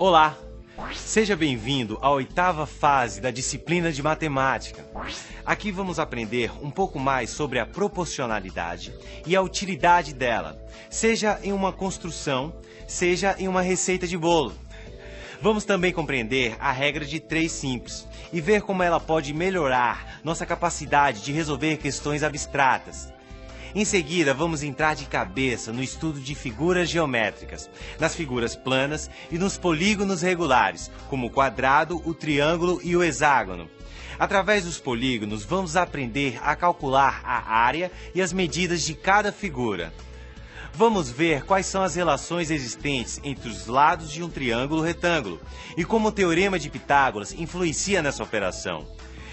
Olá! Seja bem-vindo à 8ª fase da disciplina de matemática. Aqui vamos aprender um pouco mais sobre a proporcionalidade e a utilidade dela, seja em uma construção, seja em uma receita de bolo. Vamos também compreender a regra de 3 simples e ver como ela pode melhorar nossa capacidade de resolver questões abstratas. Em seguida, vamos entrar de cabeça no estudo de figuras geométricas, nas figuras planas e nos polígonos regulares, como o quadrado, o triângulo e o hexágono. Através dos polígonos, vamos aprender a calcular a área e as medidas de cada figura. Vamos ver quais são as relações existentes entre os lados de um triângulo retângulo e como o Teorema de Pitágoras influencia nessa operação.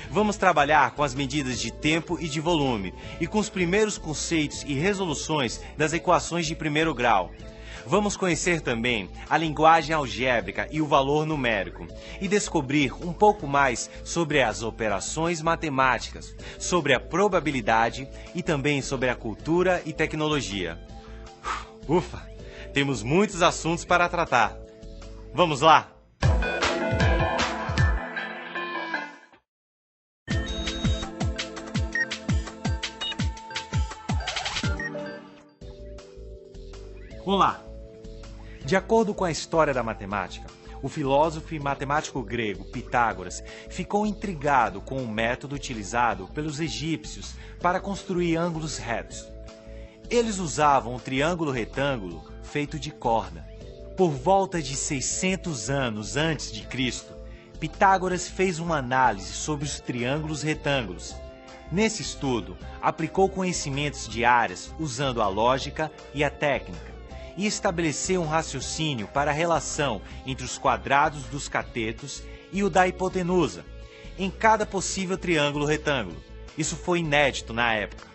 Vamos trabalhar com as medidas de tempo e de volume e com os primeiros conceitos e resoluções das equações de primeiro grau. Vamos conhecer também a linguagem algébrica e o valor numérico e descobrir um pouco mais sobre as operações matemáticas, sobre a probabilidade e também sobre a cultura e tecnologia. Ufa! Temos muitos assuntos para tratar. Vamos lá! Olá! De acordo com a história da matemática, o filósofo e matemático grego Pitágoras ficou intrigado com o método utilizado pelos egípcios para construir ângulos retos. Eles usavam um triângulo retângulo feito de corda. Por volta de 600 anos antes de Cristo, Pitágoras fez uma análise sobre os triângulos retângulos. Nesse estudo, aplicou conhecimentos de áreas usando a lógica e a técnica, e estabeleceu um raciocínio para a relação entre os quadrados dos catetos e o da hipotenusa, em cada possível triângulo retângulo. Isso foi inédito na época.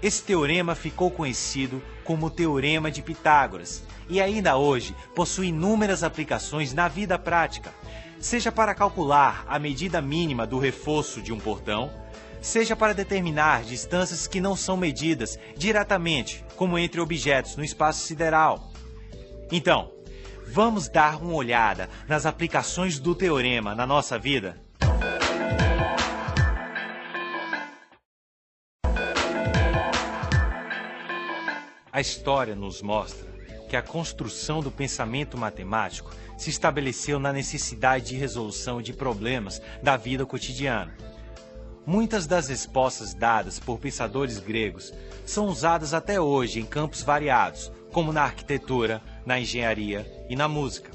Esse teorema ficou conhecido como o Teorema de Pitágoras e ainda hoje possui inúmeras aplicações na vida prática, seja para calcular a medida mínima do reforço de um portão, seja para determinar distâncias que não são medidas diretamente, como entre objetos no espaço sideral. Então, vamos dar uma olhada nas aplicações do teorema na nossa vida? A história nos mostra que a construção do pensamento matemático se estabeleceu na necessidade de resolução de problemas da vida cotidiana. Muitas das respostas dadas por pensadores gregos são usadas até hoje em campos variados, como na arquitetura, na engenharia e na música.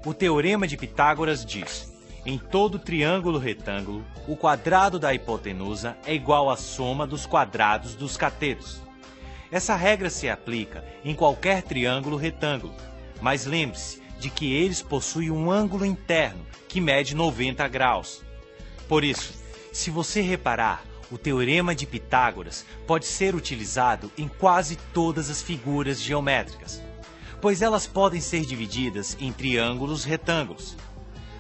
O Teorema de Pitágoras diz: em todo triângulo retângulo, o quadrado da hipotenusa é igual à soma dos quadrados dos catetos. Essa regra se aplica em qualquer triângulo retângulo, mas lembre-se de que eles possuem um ângulo interno que mede 90 graus. Por isso, se você reparar, o Teorema de Pitágoras pode ser utilizado em quase todas as figuras geométricas, pois elas podem ser divididas em triângulos retângulos.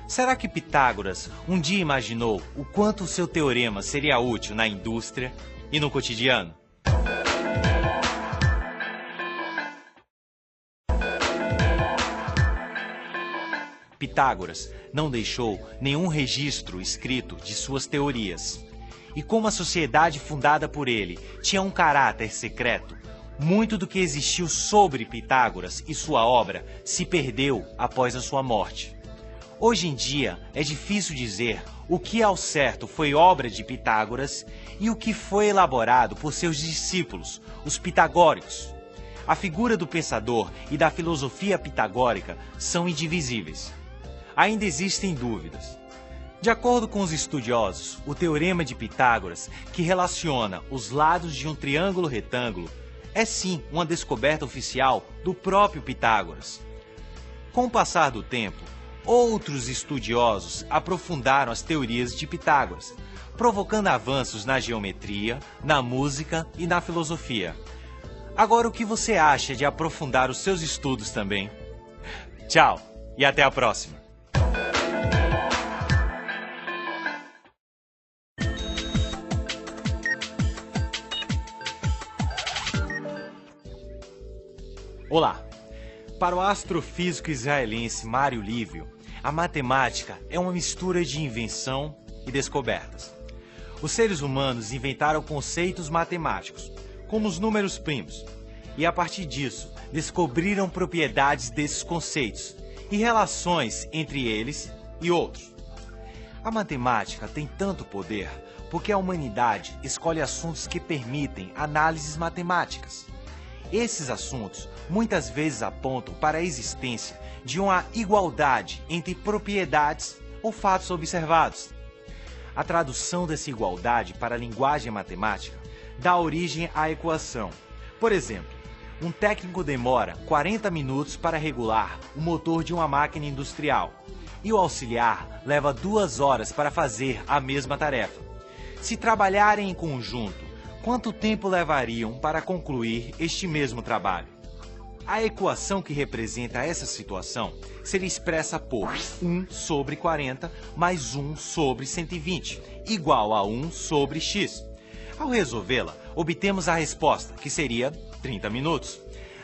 Será que Pitágoras um dia imaginou o quanto o seu teorema seria útil na indústria e no cotidiano? Pitágoras não deixou nenhum registro escrito de suas teorias. E como a sociedade fundada por ele tinha um caráter secreto, muito do que existiu sobre Pitágoras e sua obra se perdeu após a sua morte. Hoje em dia é difícil dizer o que ao certo foi obra de Pitágoras e o que foi elaborado por seus discípulos, os pitagóricos. A figura do pensador e da filosofia pitagórica são indivisíveis. Ainda existem dúvidas. De acordo com os estudiosos, o Teorema de Pitágoras, que relaciona os lados de um triângulo retângulo, é sim uma descoberta oficial do próprio Pitágoras. Com o passar do tempo, outros estudiosos aprofundaram as teorias de Pitágoras, provocando avanços na geometria, na música e na filosofia. Agora, o que você acha de aprofundar os seus estudos também? Tchau e até a próxima! Olá! Para o astrofísico israelense Mário Lívio, a matemática é uma mistura de invenção e descobertas. Os seres humanos inventaram conceitos matemáticos, como os números primos, e a partir disso descobriram propriedades desses conceitos e relações entre eles e outros. A matemática tem tanto poder porque a humanidade escolhe assuntos que permitem análises matemáticas. Esses assuntos muitas vezes apontam para a existência de uma igualdade entre propriedades ou fatos observados. A tradução dessa igualdade para a linguagem matemática dá origem à equação. Por exemplo, um técnico demora 40 minutos para regular o motor de uma máquina industrial e o auxiliar leva 2 horas para fazer a mesma tarefa. Se trabalharem em conjunto, quanto tempo levariam para concluir este mesmo trabalho? A equação que representa essa situação seria expressa por 1 sobre 40 mais 1 sobre 120, igual a 1 sobre x. Ao resolvê-la, obtemos a resposta, que seria 30 minutos.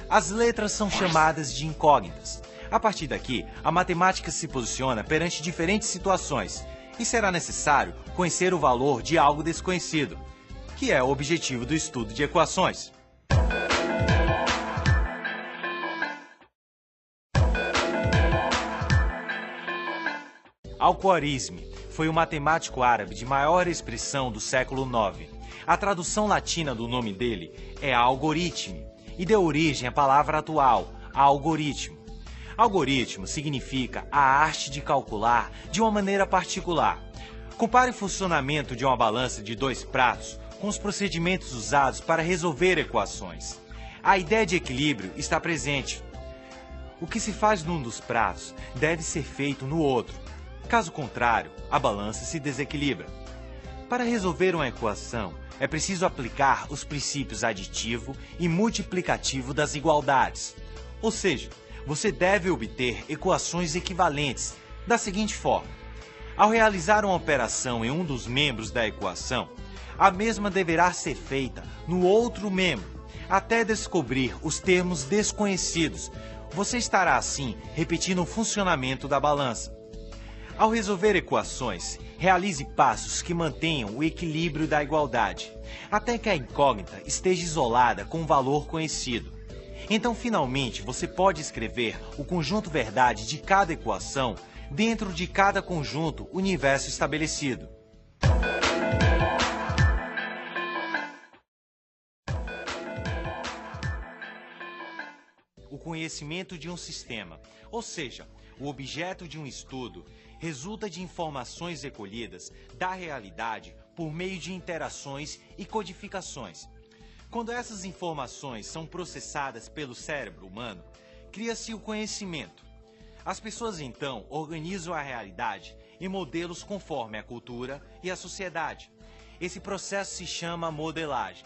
As letras são chamadas de incógnitas. A partir daqui, a matemática se posiciona perante diferentes situações e será necessário conhecer o valor de algo desconhecido, que é o objetivo do estudo de equações. Al-Khwarizmi foi o matemático árabe de maior expressão do século IX. A tradução latina do nome dele é algoritmo e deu origem à palavra atual, algoritmo. Algoritmo significa a arte de calcular de uma maneira particular. Compare o funcionamento de uma balança de 2 pratos com os procedimentos usados para resolver equações. A ideia de equilíbrio está presente. O que se faz num dos pratos deve ser feito no outro. Caso contrário, a balança se desequilibra. Para resolver uma equação, é preciso aplicar os princípios aditivo e multiplicativo das igualdades. Ou seja, você deve obter equações equivalentes da seguinte forma. Ao realizar uma operação em um dos membros da equação, a mesma deverá ser feita no outro membro, até descobrir os termos desconhecidos. Você estará, assim, repetindo o funcionamento da balança. Ao resolver equações, realize passos que mantenham o equilíbrio da igualdade, até que a incógnita esteja isolada com um valor conhecido. Então, finalmente, você pode escrever o conjunto verdade de cada equação dentro de cada conjunto universo estabelecido. O conhecimento de um sistema, ou seja, o objeto de um estudo, resulta de informações recolhidas da realidade por meio de interações e codificações. Quando essas informações são processadas pelo cérebro humano, cria-se o conhecimento. As pessoas então organizam a realidade em modelos conforme a cultura e a sociedade. Esse processo se chama modelagem.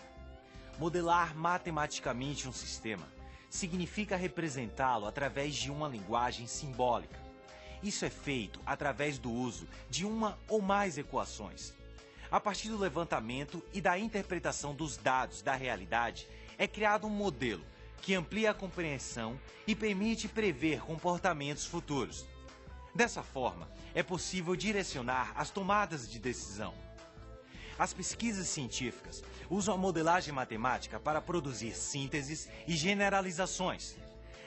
Modelar matematicamente um sistema significa representá-lo através de uma linguagem simbólica. Isso é feito através do uso de uma ou mais equações. A partir do levantamento e da interpretação dos dados da realidade, é criado um modelo que amplia a compreensão e permite prever comportamentos futuros. Dessa forma, é possível direcionar as tomadas de decisão. As pesquisas científicas usam a modelagem matemática para produzir sínteses e generalizações.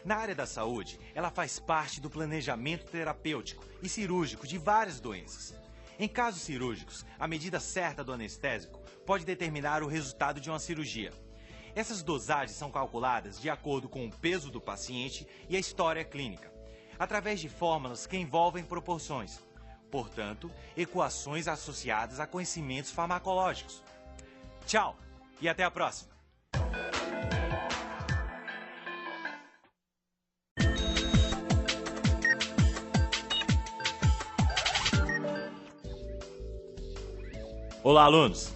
Na área da saúde, ela faz parte do planejamento terapêutico e cirúrgico de várias doenças. Em casos cirúrgicos, a medida certa do anestésico pode determinar o resultado de uma cirurgia. Essas dosagens são calculadas de acordo com o peso do paciente e a história clínica, através de fórmulas que envolvem proporções. Portanto, equações associadas a conhecimentos farmacológicos. Tchau e até a próxima! Olá, alunos!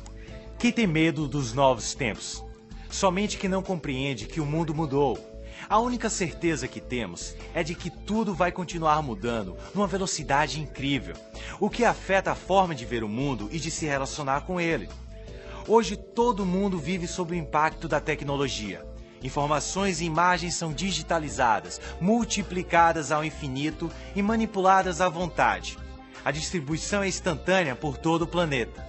Quem tem medo dos novos tempos? Somente quem não compreende que o mundo mudou. A única certeza que temos é de que tudo vai continuar mudando numa velocidade incrível, o que afeta a forma de ver o mundo e de se relacionar com ele. Hoje todo mundo vive sob o impacto da tecnologia. Informações e imagens são digitalizadas, multiplicadas ao infinito e manipuladas à vontade. A distribuição é instantânea por todo o planeta.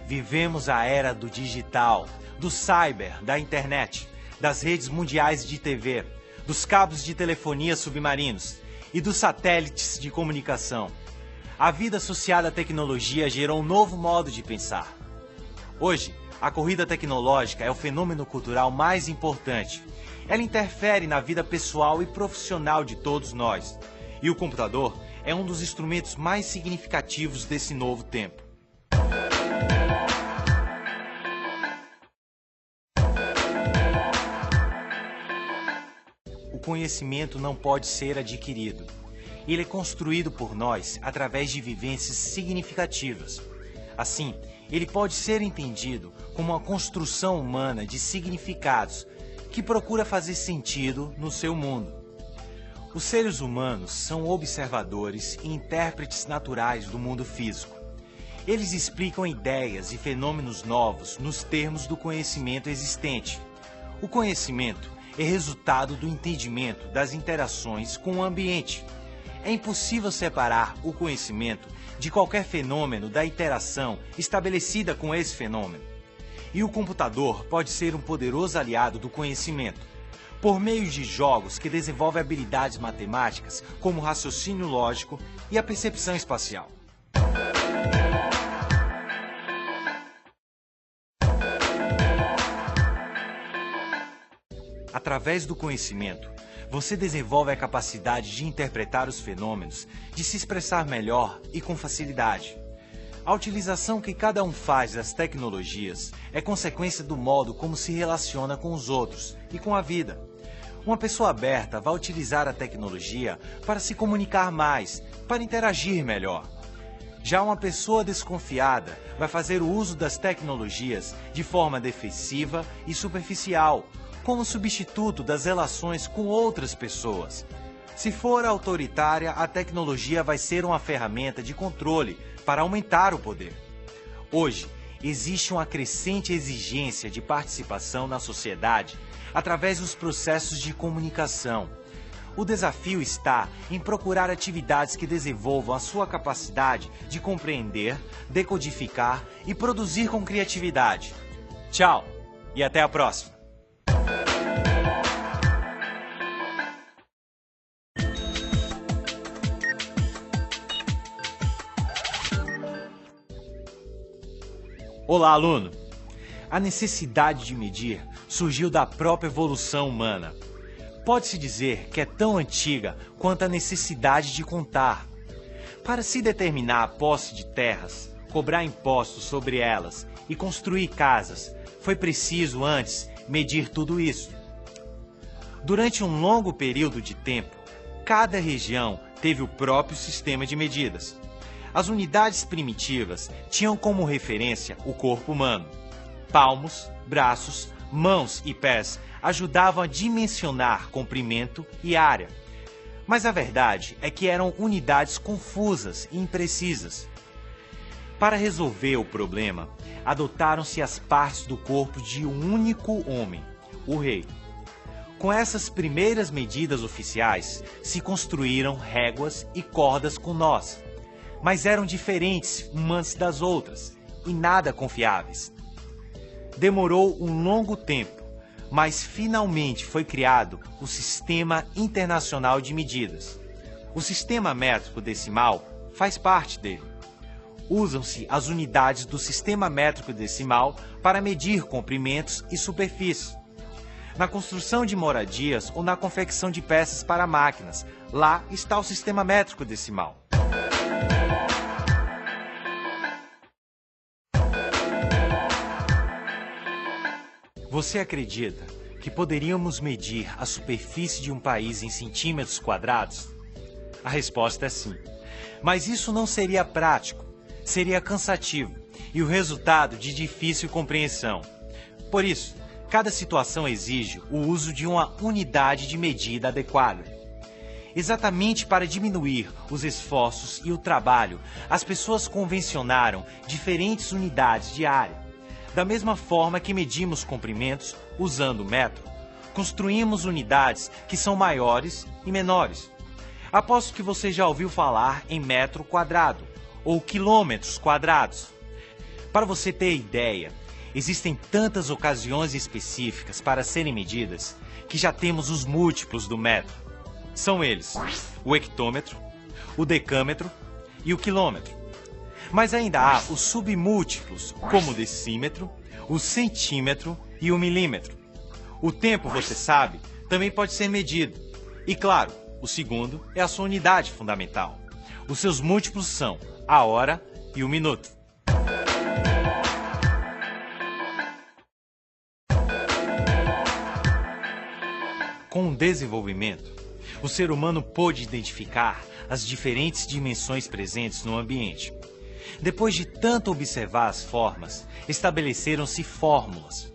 Vivemos a era do digital, do cyber, da internet, das redes mundiais de TV, dos cabos de telefonia submarinos e dos satélites de comunicação. A vida associada à tecnologia gerou um novo modo de pensar. Hoje, a corrida tecnológica é o fenômeno cultural mais importante. Ela interfere na vida pessoal e profissional de todos nós. E o computador é um dos instrumentos mais significativos desse novo tempo. O conhecimento não pode ser adquirido. Ele é construído por nós através de vivências significativas. Assim, ele pode ser entendido como uma construção humana de significados que procura fazer sentido no seu mundo. Os seres humanos são observadores e intérpretes naturais do mundo físico. Eles explicam ideias e fenômenos novos nos termos do conhecimento existente. O conhecimento é resultado do entendimento das interações com o ambiente. É impossível separar o conhecimento de qualquer fenômeno da interação estabelecida com esse fenômeno. E o computador pode ser um poderoso aliado do conhecimento, por meio de jogos que desenvolvem habilidades matemáticas como o raciocínio lógico e a percepção espacial. Através do conhecimento, você desenvolve a capacidade de interpretar os fenômenos, de se expressar melhor e com facilidade. A utilização que cada um faz das tecnologias é consequência do modo como se relaciona com os outros e com a vida. Uma pessoa aberta vai utilizar a tecnologia para se comunicar mais, para interagir melhor. Já uma pessoa desconfiada vai fazer o uso das tecnologias de forma defensiva e superficial, como substituto das relações com outras pessoas. Se for autoritária, a tecnologia vai ser uma ferramenta de controle para aumentar o poder. Hoje, existe uma crescente exigência de participação na sociedade através dos processos de comunicação. O desafio está em procurar atividades que desenvolvam a sua capacidade de compreender, decodificar e produzir com criatividade. Tchau e até a próxima! Olá, aluno! A necessidade de medir surgiu da própria evolução humana. Pode-se dizer que é tão antiga quanto a necessidade de contar. Para se determinar a posse de terras, cobrar impostos sobre elas e construir casas, foi preciso antes medir tudo isso. Durante um longo período de tempo, cada região teve o próprio sistema de medidas. As unidades primitivas tinham como referência o corpo humano. Palmos, braços, mãos e pés ajudavam a dimensionar comprimento e área. Mas a verdade é que eram unidades confusas e imprecisas. Para resolver o problema, adotaram-se as partes do corpo de um único homem, o rei. Com essas primeiras medidas oficiais, se construíram réguas e cordas com nós. Mas eram diferentes umas das outras e nada confiáveis. Demorou um longo tempo, mas finalmente foi criado o Sistema Internacional de Medidas. O sistema métrico decimal faz parte dele. Usam-se as unidades do sistema métrico decimal para medir comprimentos e superfícies. Na construção de moradias ou na confecção de peças para máquinas, lá está o sistema métrico decimal. Você acredita que poderíamos medir a superfície de um país em centímetros quadrados? A resposta é sim. Mas isso não seria prático, seria cansativo e o resultado de difícil compreensão. Por isso, cada situação exige o uso de uma unidade de medida adequada. Exatamente para diminuir os esforços e o trabalho, as pessoas convencionaram diferentes unidades de área. Da mesma forma que medimos comprimentos usando o metro, construímos unidades que são maiores e menores. Aposto que você já ouviu falar em metro quadrado ou quilômetros quadrados. Para você ter ideia, existem tantas ocasiões específicas para serem medidas que já temos os múltiplos do metro. São eles: o hectômetro, o decâmetro e o quilômetro. Mas ainda há os submúltiplos, como o decímetro, o centímetro e o milímetro. O tempo, você sabe, também pode ser medido. E claro, o segundo é a sua unidade fundamental. Os seus múltiplos são a hora e o minuto. Com o desenvolvimento, o ser humano pôde identificar as diferentes dimensões presentes no ambiente. Depois de tanto observar as formas, estabeleceram-se fórmulas.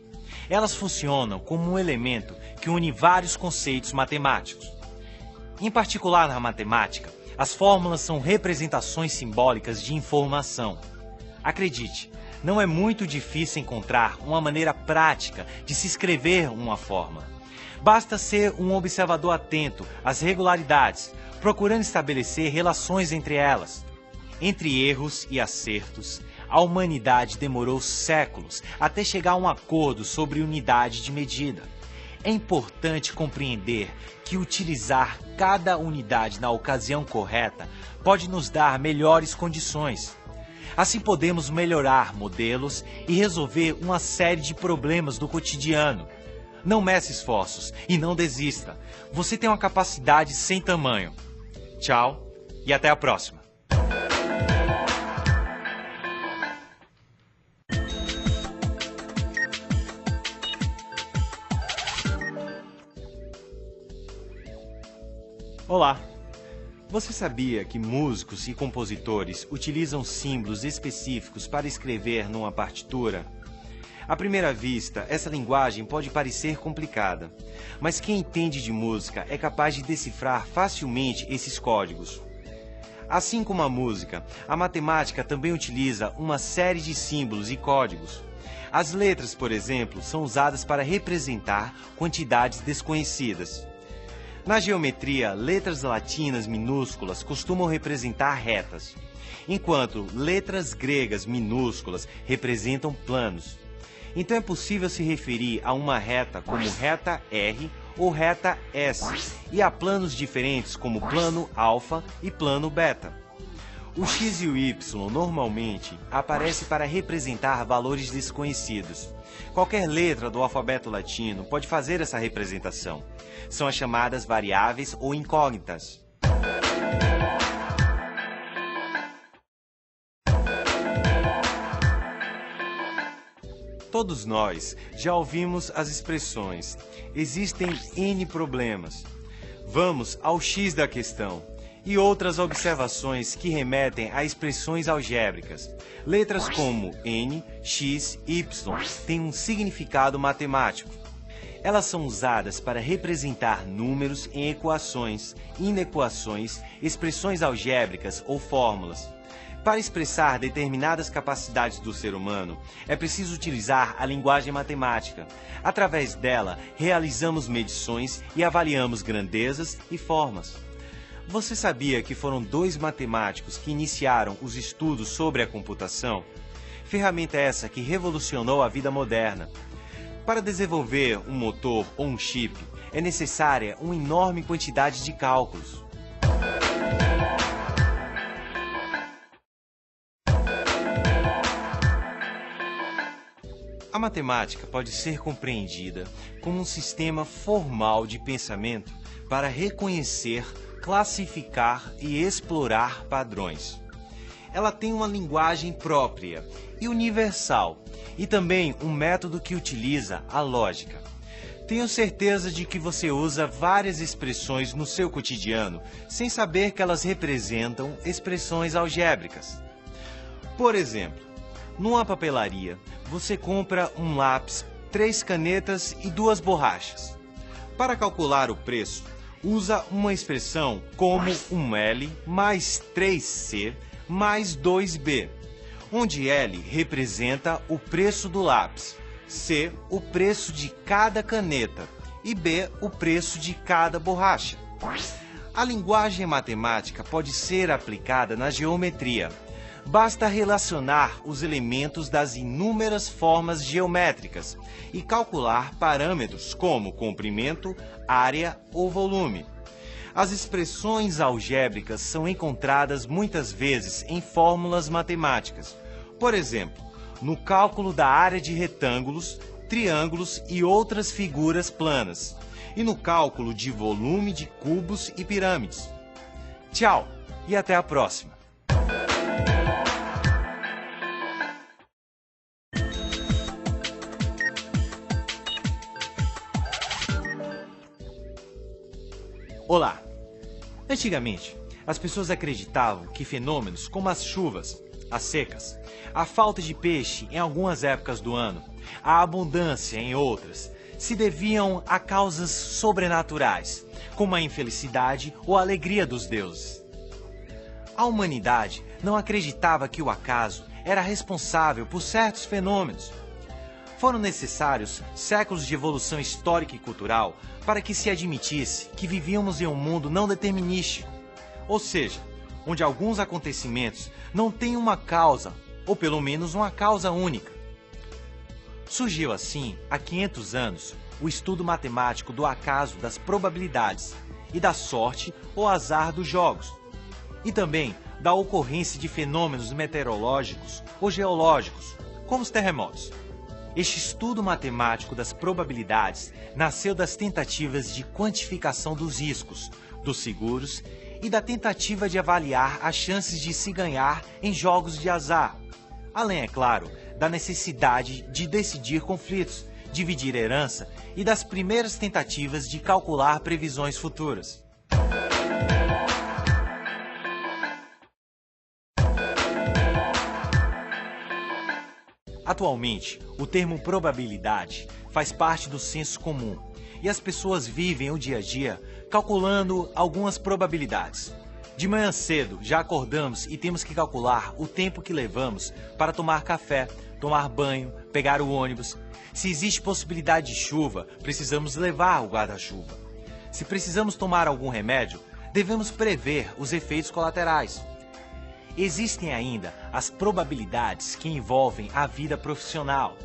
Elas funcionam como um elemento que une vários conceitos matemáticos. Em particular na matemática, as fórmulas são representações simbólicas de informação. Acredite, não é muito difícil encontrar uma maneira prática de se escrever uma fórmula. Basta ser um observador atento às regularidades, procurando estabelecer relações entre elas. Entre erros e acertos, a humanidade demorou séculos até chegar a um acordo sobre unidade de medida. É importante compreender que utilizar cada unidade na ocasião correta pode nos dar melhores condições. Assim podemos melhorar modelos e resolver uma série de problemas do cotidiano. Não meça esforços e não desista. Você tem uma capacidade sem tamanho. Tchau e até a próxima. Olá! Você sabia que músicos e compositores utilizam símbolos específicos para escrever numa partitura? À primeira vista, essa linguagem pode parecer complicada, mas quem entende de música é capaz de decifrar facilmente esses códigos. Assim como a música, a matemática também utiliza uma série de símbolos e códigos. As letras, por exemplo, são usadas para representar quantidades desconhecidas. Na geometria, letras latinas minúsculas costumam representar retas, enquanto letras gregas minúsculas representam planos. Então é possível se referir a uma reta como reta R ou reta S, e a planos diferentes como plano alfa e plano beta. O x e o y normalmente aparecem para representar valores desconhecidos. Qualquer letra do alfabeto latino pode fazer essa representação. São as chamadas variáveis ou incógnitas. Todos nós já ouvimos as expressões: existem N problemas. Vamos ao X da questão. E outras observações que remetem a expressões algébricas. Letras como N, X, Y têm um significado matemático. Elas são usadas para representar números em equações, inequações, expressões algébricas ou fórmulas. Para expressar determinadas capacidades do ser humano, é preciso utilizar a linguagem matemática. Através dela, realizamos medições e avaliamos grandezas e formas. Você sabia que foram 2 matemáticos que iniciaram os estudos sobre a computação? Ferramenta essa que revolucionou a vida moderna. Para desenvolver um motor ou um chip, é necessária uma enorme quantidade de cálculos. A matemática pode ser compreendida como um sistema formal de pensamento para reconhecer, classificar e explorar padrões. Ela tem uma linguagem própria e universal, e também um método que utiliza a lógica. Tenho certeza de que você usa várias expressões no seu cotidiano, sem saber que elas representam expressões algébricas. Por exemplo, numa papelaria, você compra um lápis, 3 canetas e 2 borrachas. Para calcular o preço, usa uma expressão como um L mais 3C mais 2B, onde L representa o preço do lápis, C o preço de cada caneta e B, o preço de cada borracha. A linguagem matemática pode ser aplicada na geometria. Basta relacionar os elementos das inúmeras formas geométricas e calcular parâmetros como comprimento, área ou volume. As expressões algébricas são encontradas muitas vezes em fórmulas matemáticas. Por exemplo, no cálculo da área de retângulos, triângulos e outras figuras planas, e no cálculo de volume de cubos e pirâmides. Tchau e até a próxima! Olá! Antigamente, as pessoas acreditavam que fenômenos como as chuvas, as secas, a falta de peixe em algumas épocas do ano, a abundância em outras, se deviam a causas sobrenaturais, como a infelicidade ou a alegria dos deuses. A humanidade não acreditava que o acaso era responsável por certos fenômenos. Foram necessários séculos de evolução histórica e cultural para que se admitisse que vivíamos em um mundo não determinístico, ou seja, onde alguns acontecimentos não têm uma causa, ou pelo menos uma causa única. Surgiu assim, há 500 anos, o estudo matemático do acaso das probabilidades e da sorte ou azar dos jogos, e também da ocorrência de fenômenos meteorológicos ou geológicos, como os terremotos. Este estudo matemático das probabilidades nasceu das tentativas de quantificação dos riscos, dos seguros e da tentativa de avaliar as chances de se ganhar em jogos de azar. Além, é claro, da necessidade de decidir conflitos, dividir herança e das primeiras tentativas de calcular previsões futuras. Atualmente, o termo probabilidade faz parte do senso comum e as pessoas vivem o dia a dia calculando algumas probabilidades. De manhã cedo, já acordamos e temos que calcular o tempo que levamos para tomar café, tomar banho, pegar o ônibus. Se existe possibilidade de chuva, precisamos levar o guarda-chuva. Se precisamos tomar algum remédio, devemos prever os efeitos colaterais. Existem ainda as probabilidades que envolvem a vida profissional.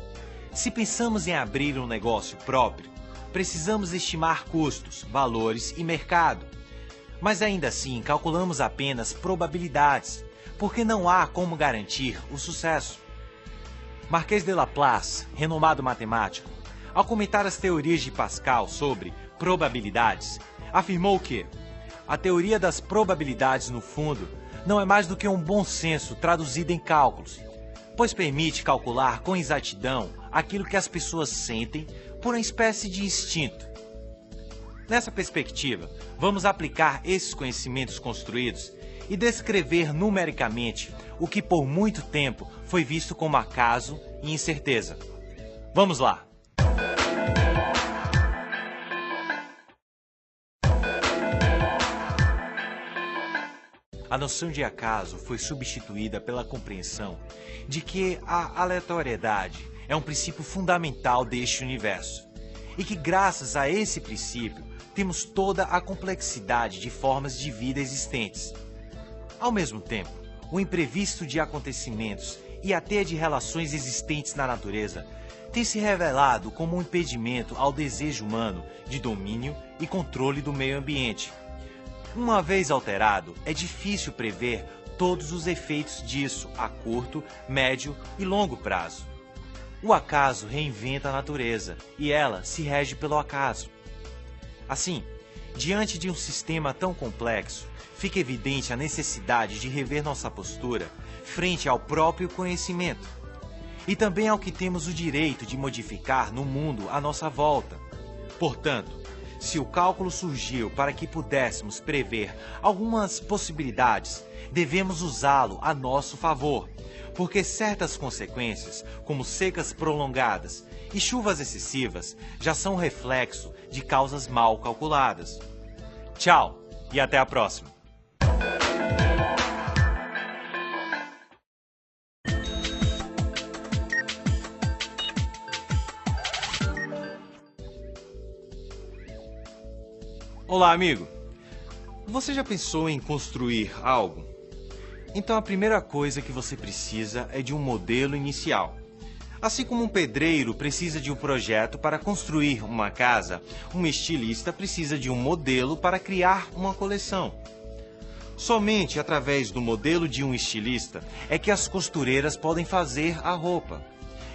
Se pensamos em abrir um negócio próprio, precisamos estimar custos, valores e mercado. Mas ainda assim, calculamos apenas probabilidades, porque não há como garantir o sucesso. Marquês de Laplace, renomado matemático, ao comentar as teorias de Pascal sobre probabilidades, afirmou que a teoria das probabilidades, no fundo, não é mais do que um bom senso traduzido em cálculos, pois permite calcular com exatidão aquilo que as pessoas sentem por uma espécie de instinto. Nessa perspectiva, vamos aplicar esses conhecimentos construídos e descrever numericamente o que por muito tempo foi visto como acaso e incerteza. Vamos lá! A noção de acaso foi substituída pela compreensão de que a aleatoriedade é um princípio fundamental deste universo e que, graças a esse princípio, temos toda a complexidade de formas de vida existentes. Ao mesmo tempo, o imprevisto de acontecimentos e a teia de relações existentes na natureza tem se revelado como um impedimento ao desejo humano de domínio e controle do meio ambiente. Uma vez alterado, é difícil prever todos os efeitos disso a curto, médio e longo prazo. O acaso reinventa a natureza e ela se rege pelo acaso. Assim, diante de um sistema tão complexo, fica evidente a necessidade de rever nossa postura frente ao próprio conhecimento e também ao que temos o direito de modificar no mundo à nossa volta. Portanto, se o cálculo surgiu para que pudéssemos prever algumas possibilidades, devemos usá-lo a nosso favor, porque certas consequências, como secas prolongadas e chuvas excessivas, já são reflexo de causas mal calculadas. Tchau e até a próxima! Olá, amigo! Você já pensou em construir algo? Então a primeira coisa que você precisa é de um modelo inicial. Assim como um pedreiro precisa de um projeto para construir uma casa, um estilista precisa de um modelo para criar uma coleção. Somente através do modelo de um estilista é que as costureiras podem fazer a roupa.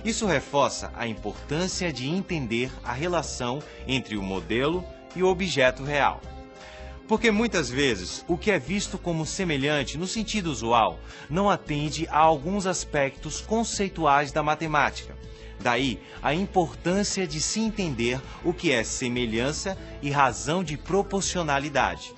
Isso reforça a importância de entender a relação entre o modelo e o objeto real. Porque muitas vezes o que é visto como semelhante no sentido usual não atende a alguns aspectos conceituais da matemática. Daí a importância de se entender o que é semelhança e razão de proporcionalidade.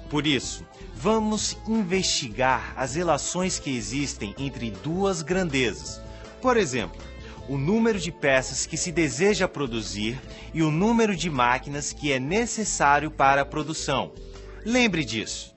Por isso, vamos investigar as relações que existem entre duas grandezas. Por exemplo, o número de peças que se deseja produzir e o número de máquinas que é necessário para a produção. Lembre disso.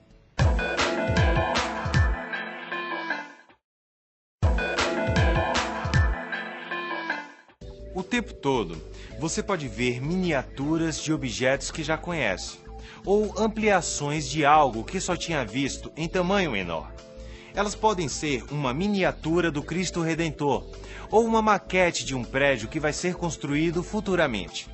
O tempo todo, você pode ver miniaturas de objetos que já conhece, ou ampliações de algo que só tinha visto em tamanho menor. Elas podem ser uma miniatura do Cristo Redentor, ou uma maquete de um prédio que vai ser construído futuramente.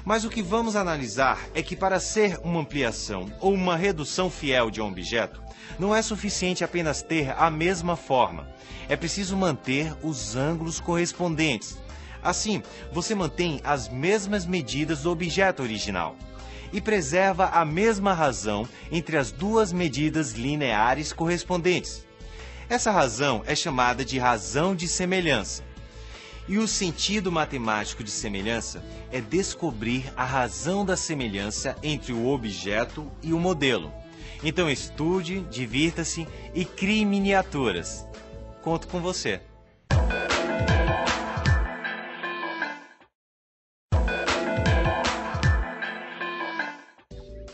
Mas o que vamos analisar é que para ser uma ampliação ou uma redução fiel de um objeto, não é suficiente apenas ter a mesma forma. É preciso manter os ângulos correspondentes. Assim, você mantém as mesmas medidas do objeto original e preserva a mesma razão entre as duas medidas lineares correspondentes. Essa razão é chamada de razão de semelhança. E o sentido matemático de semelhança é descobrir a razão da semelhança entre o objeto e o modelo. Então estude, divirta-se e crie miniaturas. Conto com você.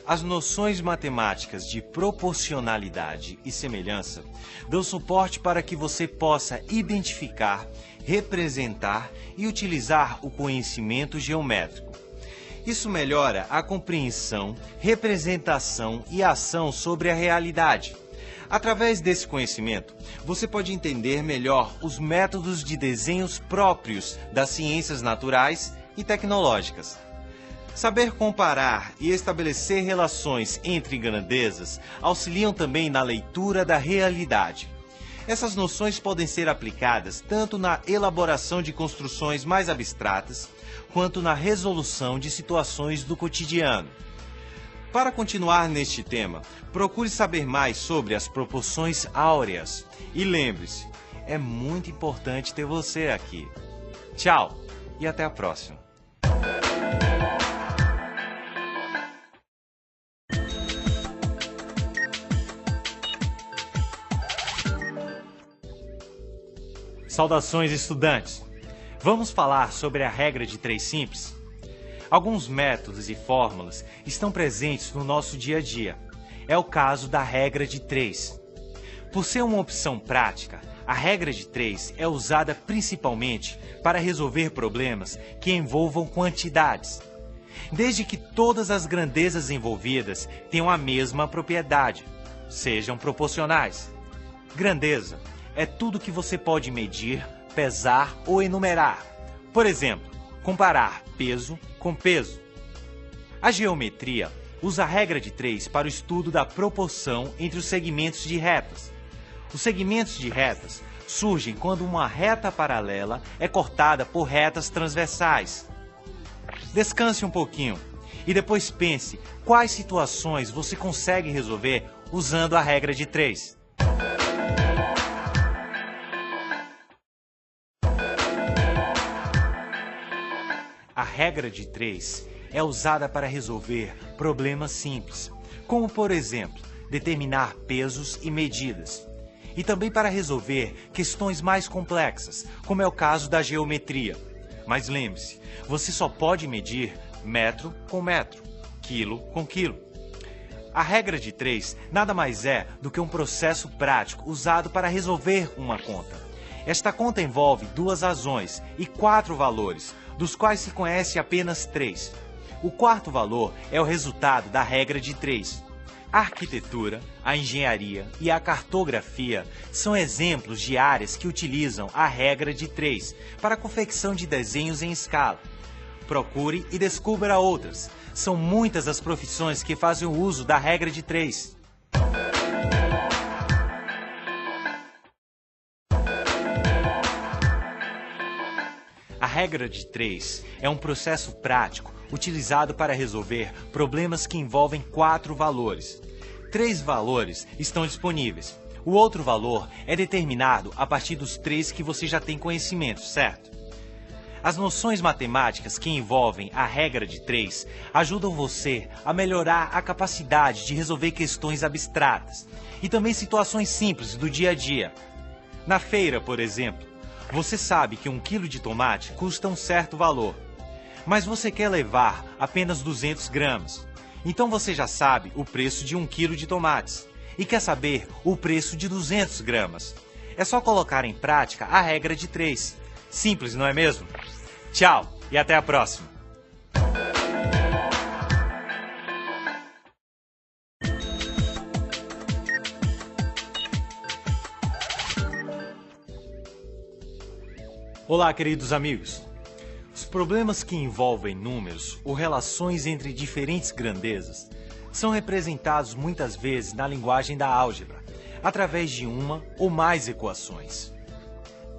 As noções matemáticas de proporcionalidade e semelhança dão suporte para que você possa identificar, representar e utilizar o conhecimento geométrico. Isso melhora a compreensão, representação e ação sobre a realidade. Através desse conhecimento, você pode entender melhor os métodos de desenhos próprios das ciências naturais e tecnológicas. Saber comparar e estabelecer relações entre grandezas auxiliam também na leitura da realidade. Essas noções podem ser aplicadas tanto na elaboração de construções mais abstratas, quanto na resolução de situações do cotidiano. Para continuar neste tema, procure saber mais sobre as proporções áureas. E lembre-se, é muito importante ter você aqui. Tchau e até a próxima. Saudações, estudantes! Vamos falar sobre a regra de 3 simples? Alguns métodos e fórmulas estão presentes no nosso dia a dia. É o caso da regra de 3. Por ser uma opção prática, a regra de 3 é usada principalmente para resolver problemas que envolvam quantidades, desde que todas as grandezas envolvidas tenham a mesma propriedade, sejam proporcionais. Grandeza é tudo que você pode medir, pesar ou enumerar. Por exemplo, comparar peso com peso. A geometria usa a regra de 3 para o estudo da proporção entre os segmentos de retas. Os segmentos de retas surgem quando uma reta paralela é cortada por retas transversais. Descanse um pouquinho e depois pense quais situações você consegue resolver usando a regra de 3. A regra de 3 é usada para resolver problemas simples, como por exemplo, determinar pesos e medidas, e também para resolver questões mais complexas, como é o caso da geometria. Mas lembre-se, você só pode medir metro com metro, quilo com quilo. A regra de 3 nada mais é do que um processo prático usado para resolver uma conta. Esta conta envolve 2 razões e 4 valores, dos quais se conhece apenas 3. O quarto valor é o resultado da regra de 3. A arquitetura, a engenharia e a cartografia são exemplos de áreas que utilizam a regra de 3 para a confecção de desenhos em escala. Procure e descubra outras. São muitas as profissões que fazem o uso da regra de 3. A regra de 3 é um processo prático utilizado para resolver problemas que envolvem 4 valores. 3 valores estão disponíveis. O outro valor é determinado a partir dos 3 que você já tem conhecimento, certo? As noções matemáticas que envolvem a regra de 3 ajudam você a melhorar a capacidade de resolver questões abstratas e também situações simples do dia a dia. Na feira, por exemplo, você sabe que 1 quilo de tomate custa um certo valor, mas você quer levar apenas 200 gramas. Então você já sabe o preço de 1 quilo de tomates e quer saber o preço de 200 gramas. É só colocar em prática a regra de 3. Simples, não é mesmo? Tchau e até a próxima! Olá, queridos amigos! Os problemas que envolvem números ou relações entre diferentes grandezas são representados muitas vezes na linguagem da álgebra, através de uma ou mais equações.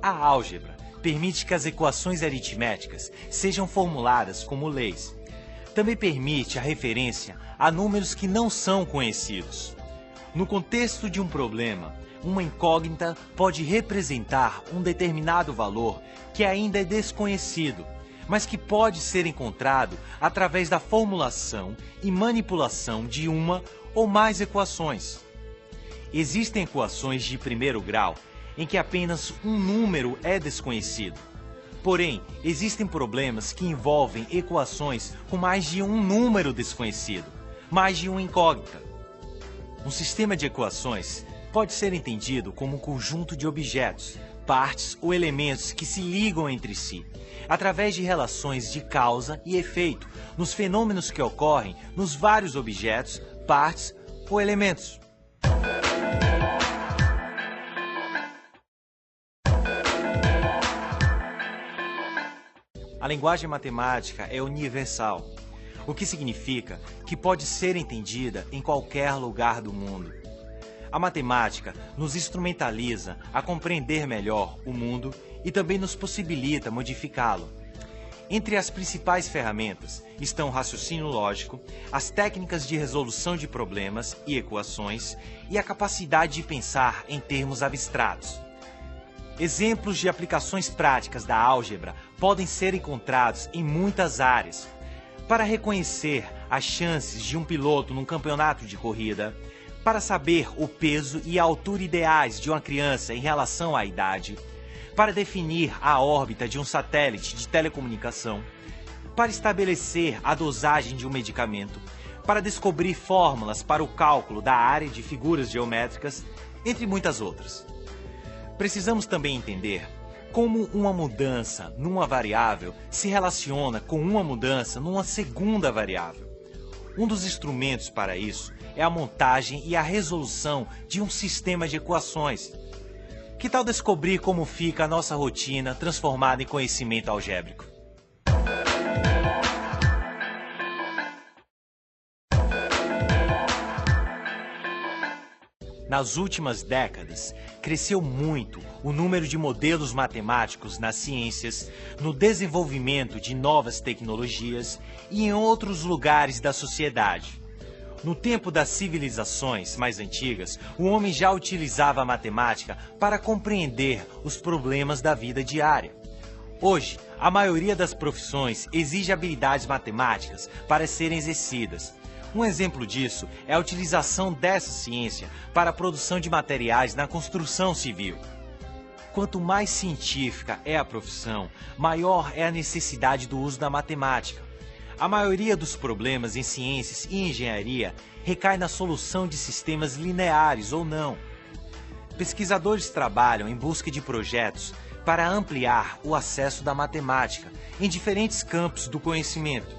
A álgebra permite que as equações aritméticas sejam formuladas como leis. Também permite a referência a números que não são conhecidos. No contexto de um problema, uma incógnita pode representar um determinado valor que ainda é desconhecido, mas que pode ser encontrado através da formulação e manipulação de uma ou mais equações. Existem equações de primeiro grau em que apenas um número é desconhecido. Porém, existem problemas que envolvem equações com mais de um número desconhecido, mais de uma incógnita. Um sistema de equações pode ser entendido como um conjunto de objetos, partes ou elementos que se ligam entre si, através de relações de causa e efeito nos fenômenos que ocorrem nos vários objetos, partes ou elementos. A linguagem matemática é universal, o que significa que pode ser entendida em qualquer lugar do mundo. A matemática nos instrumentaliza a compreender melhor o mundo e também nos possibilita modificá-lo. Entre as principais ferramentas estão o raciocínio lógico, as técnicas de resolução de problemas e equações e a capacidade de pensar em termos abstratos. Exemplos de aplicações práticas da álgebra podem ser encontrados em muitas áreas. Para reconhecer as chances de um piloto num campeonato de corrida, para saber o peso e a altura ideais de uma criança em relação à idade, para definir a órbita de um satélite de telecomunicação, para estabelecer a dosagem de um medicamento, para descobrir fórmulas para o cálculo da área de figuras geométricas, entre muitas outras. Precisamos também entender como uma mudança numa variável se relaciona com uma mudança numa segunda variável. Um dos instrumentos para isso é a montagem e a resolução de um sistema de equações. Que tal descobrir como fica a nossa rotina transformada em conhecimento algébrico? Nas últimas décadas, cresceu muito o número de modelos matemáticos nas ciências, no desenvolvimento de novas tecnologias e em outros lugares da sociedade. No tempo das civilizações mais antigas, o homem já utilizava a matemática para compreender os problemas da vida diária. Hoje, a maioria das profissões exige habilidades matemáticas para serem exercidas. Um exemplo disso é a utilização dessa ciência para a produção de materiais na construção civil. Quanto mais científica é a profissão, maior é a necessidade do uso da matemática. A maioria dos problemas em ciências e engenharia recai na solução de sistemas lineares ou não. Pesquisadores trabalham em busca de projetos para ampliar o acesso da matemática em diferentes campos do conhecimento.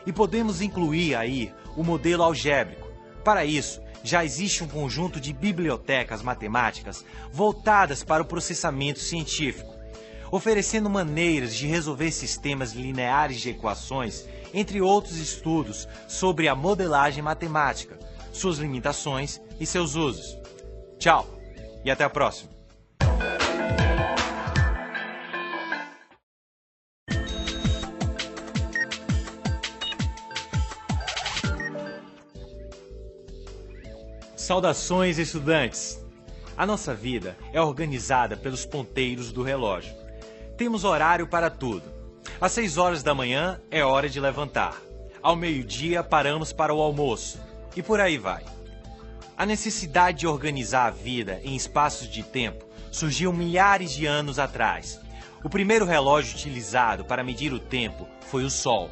E podemos incluir aí o modelo algébrico. Para isso, já existe um conjunto de bibliotecas matemáticas voltadas para o processamento científico, oferecendo maneiras de resolver sistemas lineares de equações, entre outros estudos sobre a modelagem matemática, suas limitações e seus usos. Tchau e até a próxima! Saudações, estudantes! A nossa vida é organizada pelos ponteiros do relógio. Temos horário para tudo. Às 6 horas da manhã é hora de levantar. Ao meio-dia paramos para o almoço. E por aí vai. A necessidade de organizar a vida em espaços de tempo surgiu milhares de anos atrás. O primeiro relógio utilizado para medir o tempo foi o Sol.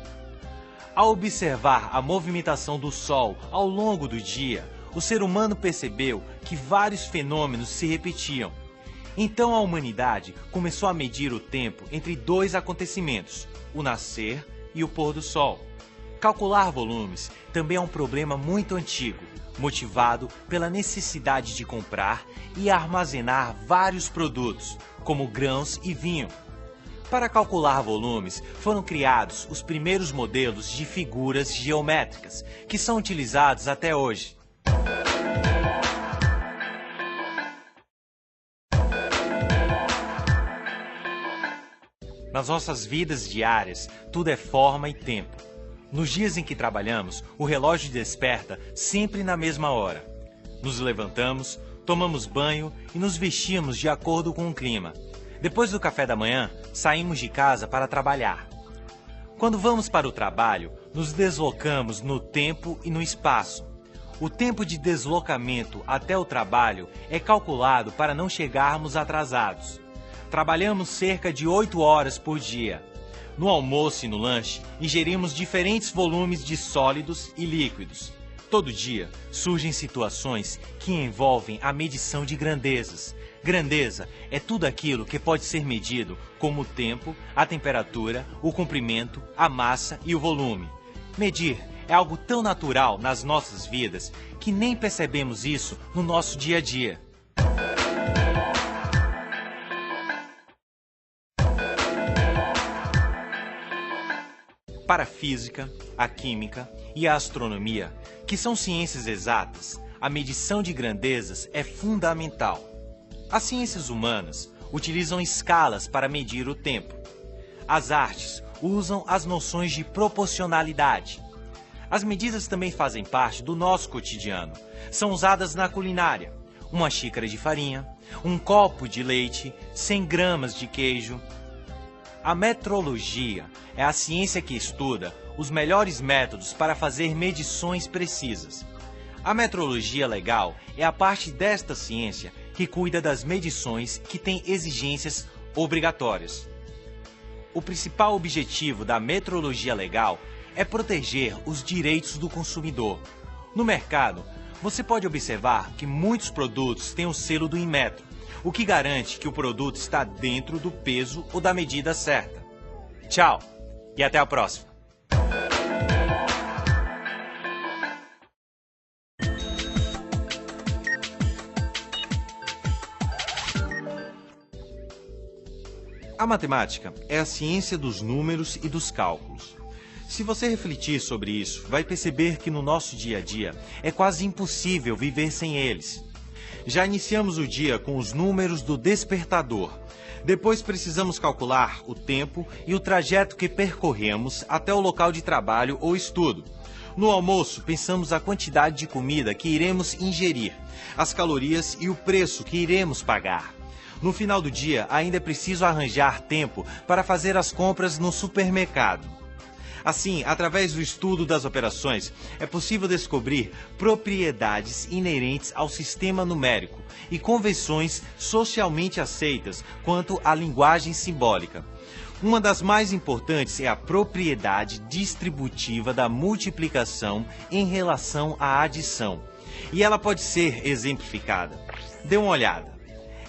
Ao observar a movimentação do Sol ao longo do dia, o ser humano percebeu que vários fenômenos se repetiam. Então a humanidade começou a medir o tempo entre dois acontecimentos, o nascer e o pôr do sol. Calcular volumes também é um problema muito antigo, motivado pela necessidade de comprar e armazenar vários produtos, como grãos e vinho. Para calcular volumes, foram criados os primeiros modelos de figuras geométricas, que são utilizados até hoje. Nas nossas vidas diárias, tudo é forma e tempo. Nos dias em que trabalhamos, o relógio desperta sempre na mesma hora. Nos levantamos, tomamos banho e nos vestimos de acordo com o clima. Depois do café da manhã, saímos de casa para trabalhar. Quando vamos para o trabalho, nos deslocamos no tempo e no espaço. O tempo de deslocamento até o trabalho é calculado para não chegarmos atrasados. Trabalhamos cerca de 8 horas por dia. No almoço e no lanche, ingerimos diferentes volumes de sólidos e líquidos. Todo dia surgem situações que envolvem a medição de grandezas. Grandeza é tudo aquilo que pode ser medido, como o tempo, a temperatura, o comprimento, a massa e o volume. Medir é algo tão natural nas nossas vidas que nem percebemos isso no nosso dia a dia. Para a física, a química e a astronomia, que são ciências exatas, a medição de grandezas é fundamental. As ciências humanas utilizam escalas para medir o tempo. As artes usam as noções de proporcionalidade. As medidas também fazem parte do nosso cotidiano. São usadas na culinária. Uma xícara de farinha, um copo de leite, 100 gramas de queijo. A metrologia é a ciência que estuda os melhores métodos para fazer medições precisas. A metrologia legal é a parte desta ciência que cuida das medições que têm exigências obrigatórias. O principal objetivo da metrologia legal é proteger os direitos do consumidor. No mercado, você pode observar que muitos produtos têm o selo do Inmetro, o que garante que o produto está dentro do peso ou da medida certa. Tchau e até a próxima! A matemática é a ciência dos números e dos cálculos. Se você refletir sobre isso, vai perceber que no nosso dia a dia é quase impossível viver sem eles. Já iniciamos o dia com os números do despertador. Depois precisamos calcular o tempo e o trajeto que percorremos até o local de trabalho ou estudo. No almoço, pensamos a quantidade de comida que iremos ingerir, as calorias e o preço que iremos pagar. No final do dia, ainda é preciso arranjar tempo para fazer as compras no supermercado. Assim, através do estudo das operações, é possível descobrir propriedades inerentes ao sistema numérico e convenções socialmente aceitas quanto à linguagem simbólica. Uma das mais importantes é a propriedade distributiva da multiplicação em relação à adição, e ela pode ser exemplificada. Dê uma olhada.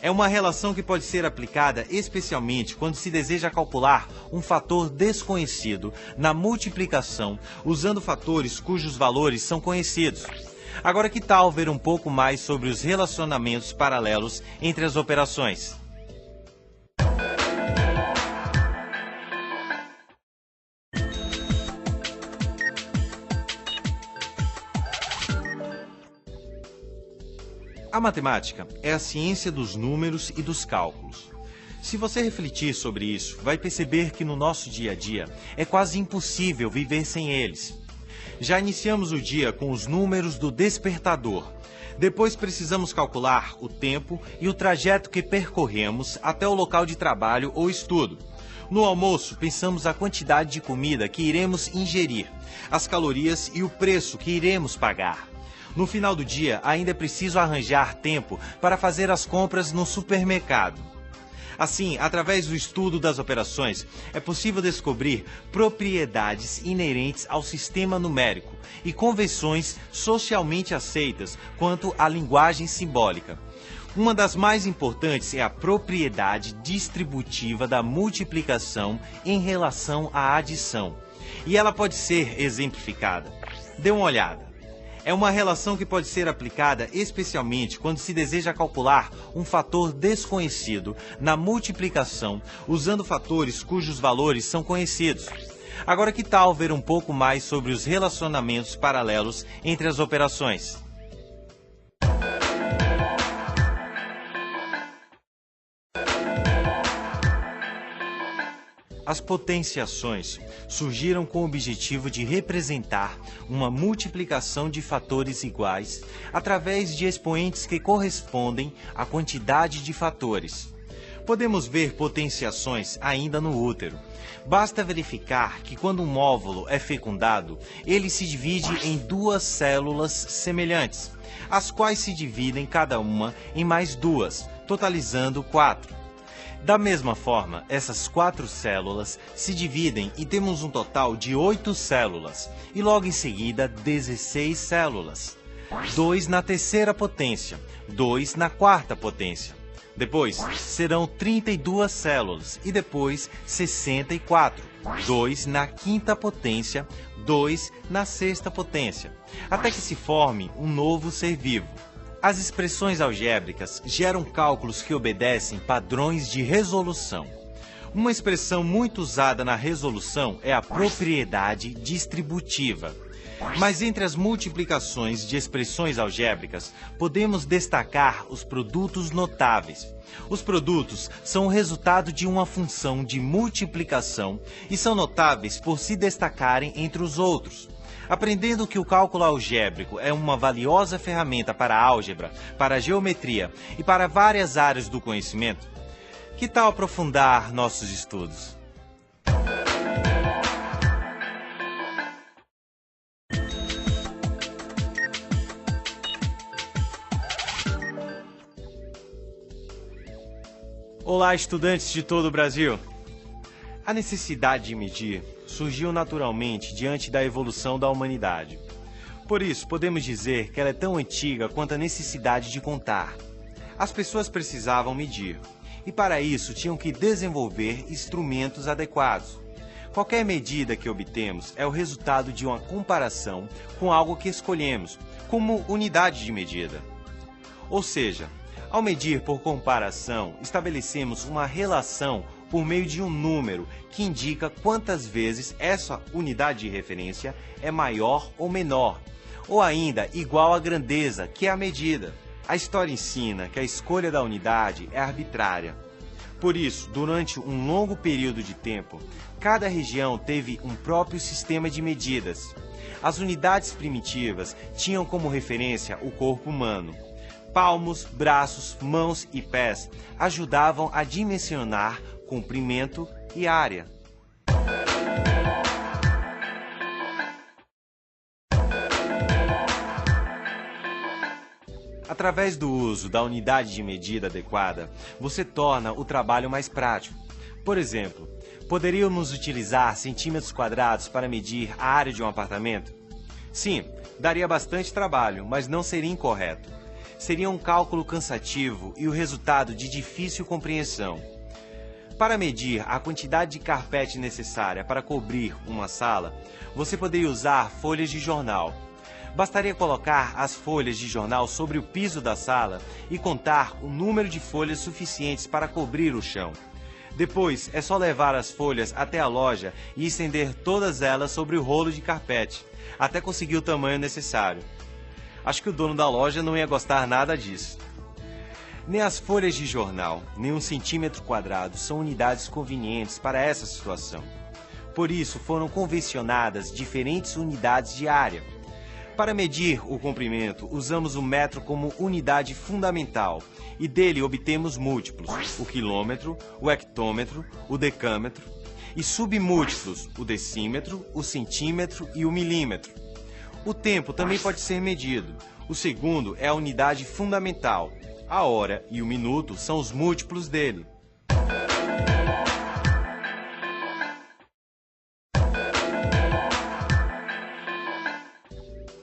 É uma relação que pode ser aplicada especialmente quando se deseja calcular um fator desconhecido na multiplicação usando fatores cujos valores são conhecidos. Agora, que tal ver um pouco mais sobre os relacionamentos paralelos entre as operações? A matemática é a ciência dos números e dos cálculos. Se você refletir sobre isso, vai perceber que no nosso dia a dia é quase impossível viver sem eles. Já iniciamos o dia com os números do despertador. Depois precisamos calcular o tempo e o trajeto que percorremos até o local de trabalho ou estudo. No almoço, pensamos a quantidade de comida que iremos ingerir, as calorias e o preço que iremos pagar. No final do dia, ainda é preciso arranjar tempo para fazer as compras no supermercado. Assim, através do estudo das operações, é possível descobrir propriedades inerentes ao sistema numérico e convenções socialmente aceitas quanto à linguagem simbólica. Uma das mais importantes é a propriedade distributiva da multiplicação em relação à adição. E ela pode ser exemplificada. Dê uma olhada. É uma relação que pode ser aplicada especialmente quando se deseja calcular um fator desconhecido na multiplicação usando fatores cujos valores são conhecidos. Agora, que tal ver um pouco mais sobre os relacionamentos paralelos entre as operações? As potenciações surgiram com o objetivo de representar uma multiplicação de fatores iguais através de expoentes que correspondem à quantidade de fatores. Podemos ver potenciações ainda no útero. Basta verificar que quando um óvulo é fecundado, ele se divide em duas células semelhantes, as quais se dividem cada uma em mais duas, totalizando 4. Da mesma forma, essas 4 células se dividem e temos um total de 8 células, e logo em seguida 16 células. 2 na terceira potência, 2 na quarta potência. Depois serão 32 células e depois 64. 2 na quinta potência, 2 na sexta potência, até que se forme um novo ser vivo. As expressões algébricas geram cálculos que obedecem padrões de resolução. Uma expressão muito usada na resolução é a propriedade distributiva. Mas entre as multiplicações de expressões algébricas, podemos destacar os produtos notáveis. Os produtos são o resultado de uma função de multiplicação e são notáveis por se destacarem entre os outros. Aprendendo que o cálculo algébrico é uma valiosa ferramenta para a álgebra, para a geometria e para várias áreas do conhecimento, que tal aprofundar nossos estudos? Olá, estudantes de todo o Brasil! A necessidade de medir surgiu naturalmente diante da evolução da humanidade. Por isso, podemos dizer que ela é tão antiga quanto a necessidade de contar. As pessoas precisavam medir, e para isso tinham que desenvolver instrumentos adequados. Qualquer medida que obtemos é o resultado de uma comparação com algo que escolhemos, como unidade de medida. Ou seja, ao medir por comparação, estabelecemos uma relação por meio de um número que indica quantas vezes essa unidade de referência é maior ou menor, ou ainda igual à grandeza, que é a medida. A história ensina que a escolha da unidade é arbitrária. Por isso, durante um longo período de tempo, cada região teve um próprio sistema de medidas. As unidades primitivas tinham como referência o corpo humano. Palmos, braços, mãos e pés ajudavam a dimensionar comprimento e área. Através do uso da unidade de medida adequada, você torna o trabalho mais prático. Por exemplo, poderíamos utilizar centímetros quadrados para medir a área de um apartamento? Sim, daria bastante trabalho, mas não seria incorreto. seria um cálculo cansativo e o resultado de difícil compreensão. Para medir a quantidade de carpete necessária para cobrir uma sala, você poderia usar folhas de jornal. Bastaria colocar as folhas de jornal sobre o piso da sala e contar o número de folhas suficientes para cobrir o chão. Depois, é só levar as folhas até a loja e estender todas elas sobre o rolo de carpete, até conseguir o tamanho necessário. Acho que o dono da loja não ia gostar nada disso. Nem as folhas de jornal, nem 1 centímetro quadrado são unidades convenientes para essa situação. Por isso, foram convencionadas diferentes unidades de área. Para medir o comprimento, usamos o metro como unidade fundamental e dele obtemos múltiplos, o quilômetro, o hectômetro, o decâmetro, e submúltiplos, o decímetro, o centímetro e o milímetro. O tempo também pode ser medido. O segundo é a unidade fundamental. A hora e o minuto são os múltiplos dele.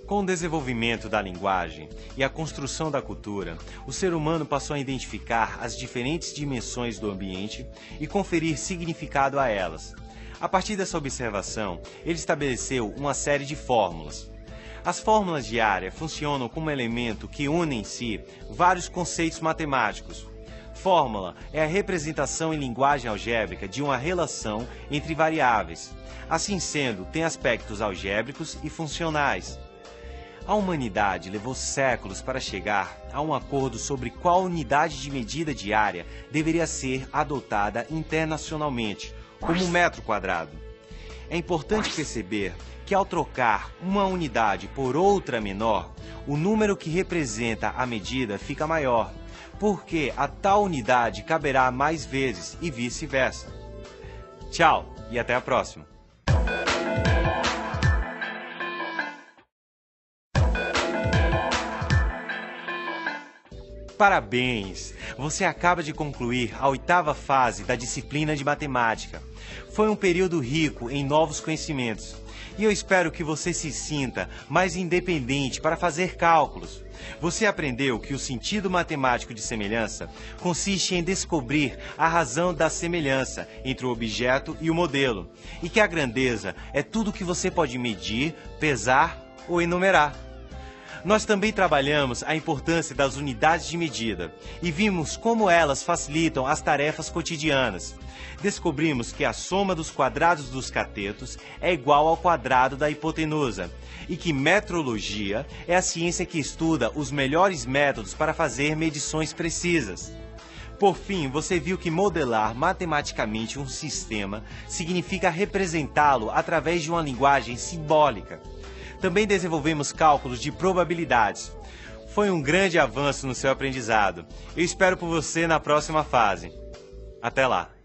Com o desenvolvimento da linguagem e a construção da cultura, o ser humano passou a identificar as diferentes dimensões do ambiente e conferir significado a elas. A partir dessa observação, ele estabeleceu uma série de fórmulas. As fórmulas de área funcionam como elemento que une em si vários conceitos matemáticos. Fórmula é a representação em linguagem algébrica de uma relação entre variáveis. Assim sendo, tem aspectos algébricos e funcionais. A humanidade levou séculos para chegar a um acordo sobre qual unidade de medida de área deveria ser adotada internacionalmente, como o metro quadrado. É importante perceber que ao trocar uma unidade por outra menor, o número que representa a medida fica maior, porque a tal unidade caberá mais vezes e vice-versa. Tchau e até a próxima! Parabéns! Você acaba de concluir a 8ª fase da disciplina de matemática. Foi um período rico em novos conhecimentos e eu espero que você se sinta mais independente para fazer cálculos. Você aprendeu que o sentido matemático de semelhança consiste em descobrir a razão da semelhança entre o objeto e o modelo e que a grandeza é tudo que você pode medir, pesar ou enumerar. Nós também trabalhamos a importância das unidades de medida e vimos como elas facilitam as tarefas cotidianas. Descobrimos que a soma dos quadrados dos catetos é igual ao quadrado da hipotenusa e que metrologia é a ciência que estuda os melhores métodos para fazer medições precisas. Por fim, você viu que modelar matematicamente um sistema significa representá-lo através de uma linguagem simbólica. Também desenvolvemos cálculos de probabilidades. Foi um grande avanço no seu aprendizado. Eu espero por você na próxima fase. Até lá!